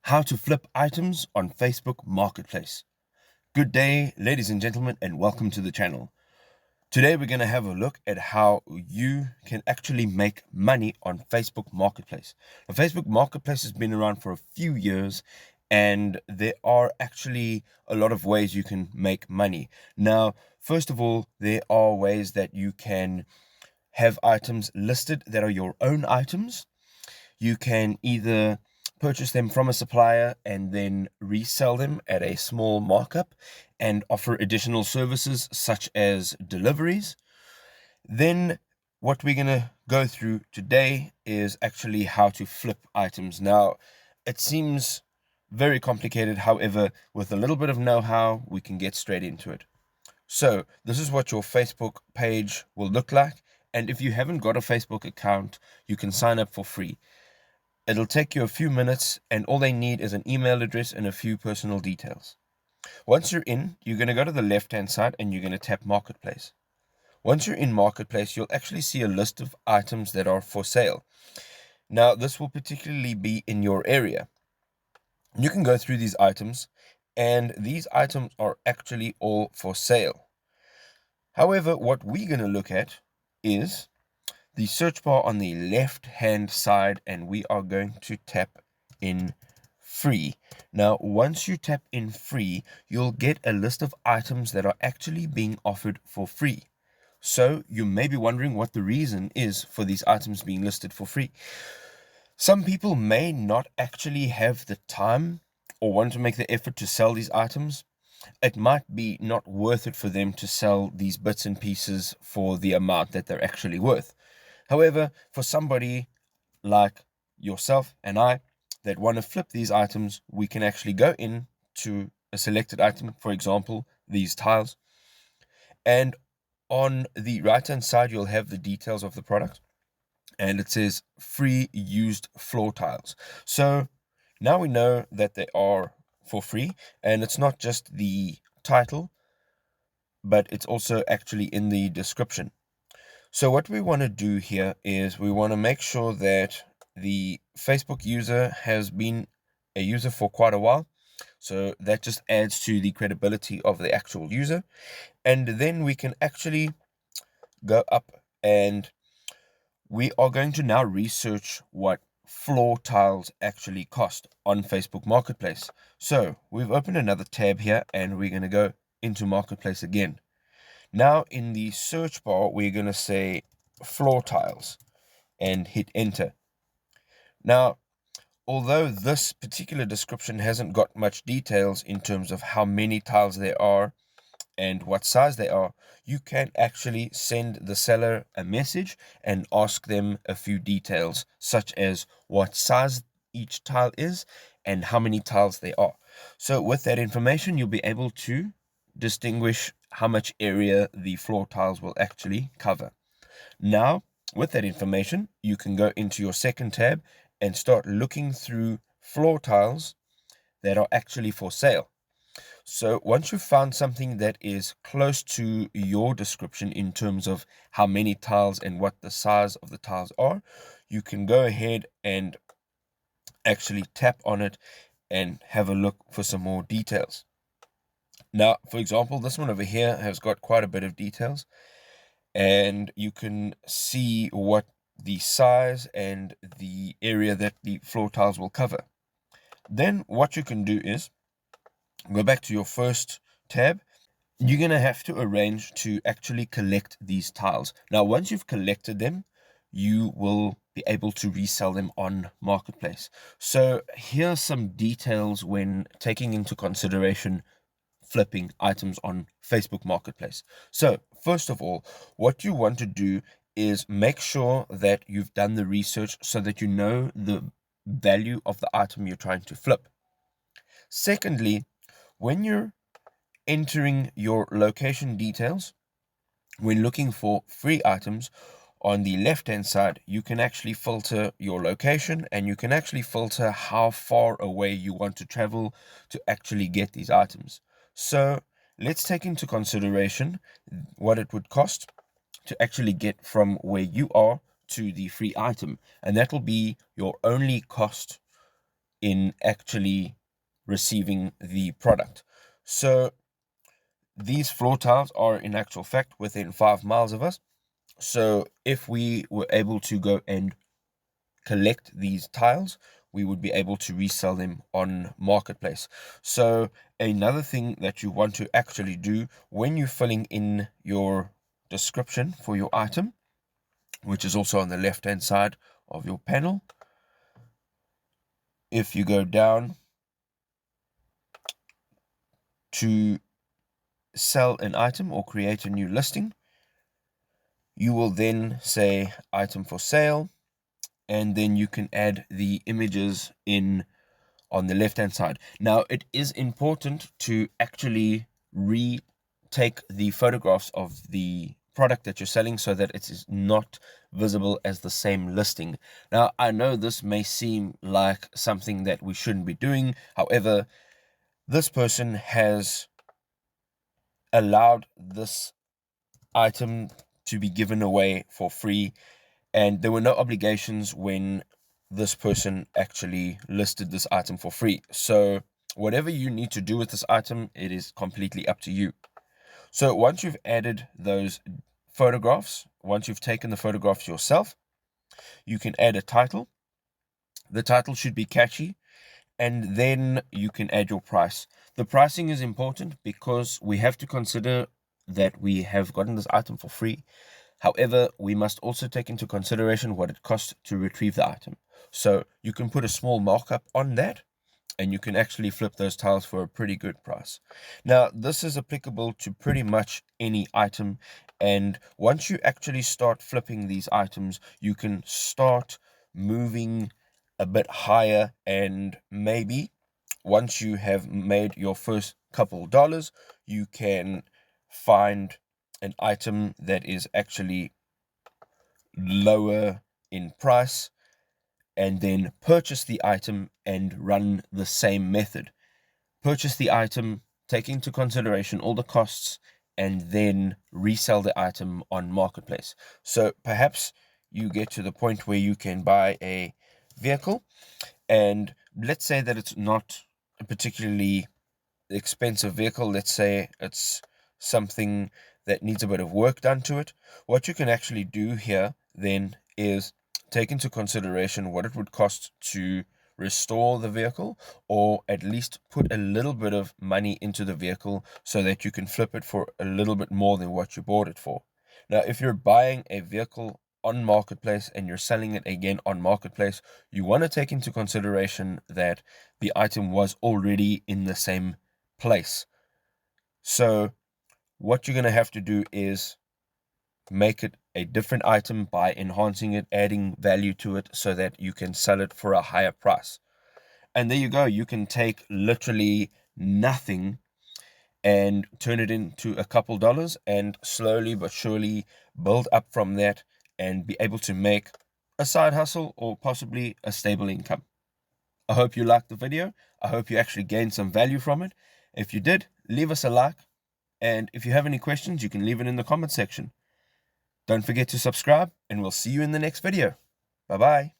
How to flip items on Facebook Marketplace. Good day, ladies and gentlemen, and welcome to the channel. Today we're going to have a look at how you can actually make money on Facebook Marketplace. Now, Facebook Marketplace has been around for a few years, and there are actually a lot of ways you can make money. Now, first of all, there are ways that you can have items listed that are your own items. You can either purchase them from a supplier and then resell them at a small markup and offer additional services such as deliveries. Then what we're going to go through today is actually how to flip items. Now, it seems very complicated. However, with a little bit of know-how, we can get straight into it. So this is what your Facebook page will look like. And if you haven't got a Facebook account, you can sign up for free. It'll take you a few minutes, and all they need is an email address and a few personal details. Once you're in, you're going to go to the left-hand side and you're going to tap Marketplace. Once you're in Marketplace, you'll actually see a list of items that are for sale. Now, this will particularly be in your area. You can go through these items, and these items are actually all for sale. However, what we're going to look at is the search bar on the left hand side, and we are going to tap in free. Now, once you tap in free, you'll get a list of items that are actually being offered for free. So you may be wondering what the reason is for these items being listed for free. Some people may not actually have the time or want to make the effort to sell these items. It might be not worth it for them to sell these bits and pieces for the amount that they're actually worth. However, for somebody like yourself and I that want to flip these items, we can actually go in to a selected item, for example, these tiles. And on the right-hand side, you'll have the details of the product. And it says free used floor tiles. So now we know that they are for free, and it's not just the title, but it's also actually in the description. So what we want to do here is we want to make sure that the Facebook user has been a user for quite a while. So that just adds to the credibility of the actual user. And then we can actually go up, and we are going to now research what floor tiles actually cost on Facebook Marketplace. So we've opened another tab here, and we're going to go into Marketplace again. Now in the search bar, we're going to say floor tiles and hit enter. Now, although this particular description hasn't got much details in terms of how many tiles there are and what size they are, you can actually send the seller a message and ask them a few details, such as what size each tile is and how many tiles they are. So with that information, you'll be able to distinguish how much area the floor tiles will actually cover. Now, with that information, you can go into your second tab and start looking through floor tiles that are actually for sale. So once you've found something that is close to your description in terms of how many tiles and what the size of the tiles are, you can go ahead and actually tap on it and have a look for some more details. Now, for example, this one over here has got quite a bit of details, and you can see what the size and the area that the floor tiles will cover. Then what you can do is go back to your first tab. You're going to have to arrange to actually collect these tiles. Now, once you've collected them, you will be able to resell them on Marketplace. So here's some details when taking into consideration flipping items on Facebook Marketplace. So first of all, what you want to do is make sure that you've done the research so that you know the value of the item you're trying to flip. Secondly, when you're entering your location details, when looking for free items, on the left hand side, you can actually filter your location, and you can actually filter how far away you want to travel to actually get these items. So let's take into consideration what it would cost to actually get from where you are to the free item, and that will be your only cost in actually receiving the product. So these floor tiles are in actual fact within 5 miles of us. So if we were able to go and collect these tiles, we would be able to resell them on Marketplace. So another thing that you want to actually do when you're filling in your description for your item, which is also on the left hand side of your panel, if you go down to sell an item or create a new listing, you will then say item for sale, and then you can add the images in on the left hand side. Now it is important to actually retake the photographs of the product that you're selling so that it is not visible as the same listing. Now I know this may seem like something that we shouldn't be doing. However, this person has allowed this item to be given away for free, and there were no obligations when this person actually listed this item for free. So whatever you need to do with this item, it is completely up to you. So once you've added those photographs, once you've taken the photographs yourself, you can add a title. The title should be catchy, and then you can add your price. The pricing is important because we have to consider that we have gotten this item for free. However, we must also take into consideration what it costs to retrieve the item. So you can put a small markup on that, and you can actually flip those tiles for a pretty good price. Now, this is applicable to pretty much any item, and once you actually start flipping these items, you can start moving a bit higher, and maybe once you have made your first couple dollars, you can find an item that is actually lower in price and then purchase the item and run the same method. Purchase the item, take into consideration all the costs, and then resell the item on Marketplace. So perhaps you get to the point where you can buy a vehicle, and let's say that it's not a particularly expensive vehicle. Let's say it's something that needs a bit of work done to it. What you can actually do here then is take into consideration what it would cost to restore the vehicle, or at least put a little bit of money into the vehicle so that you can flip it for a little bit more than what you bought it for. Now, if you're buying a vehicle on Marketplace and you're selling it again on Marketplace, you want to take into consideration that the item was already in the same place. So what you're going to have to do is make it a different item by enhancing it, adding value to it so that you can sell it for a higher price. And there you go. You can take literally nothing and turn it into a couple dollars, and slowly but surely build up from that and be able to make a side hustle or possibly a stable income. I hope you liked the video. I hope you actually gained some value from it. If you did, leave us a like. And if you have any questions, you can leave it in the comment section. Don't forget to subscribe, and we'll see you in the next video. Bye-bye.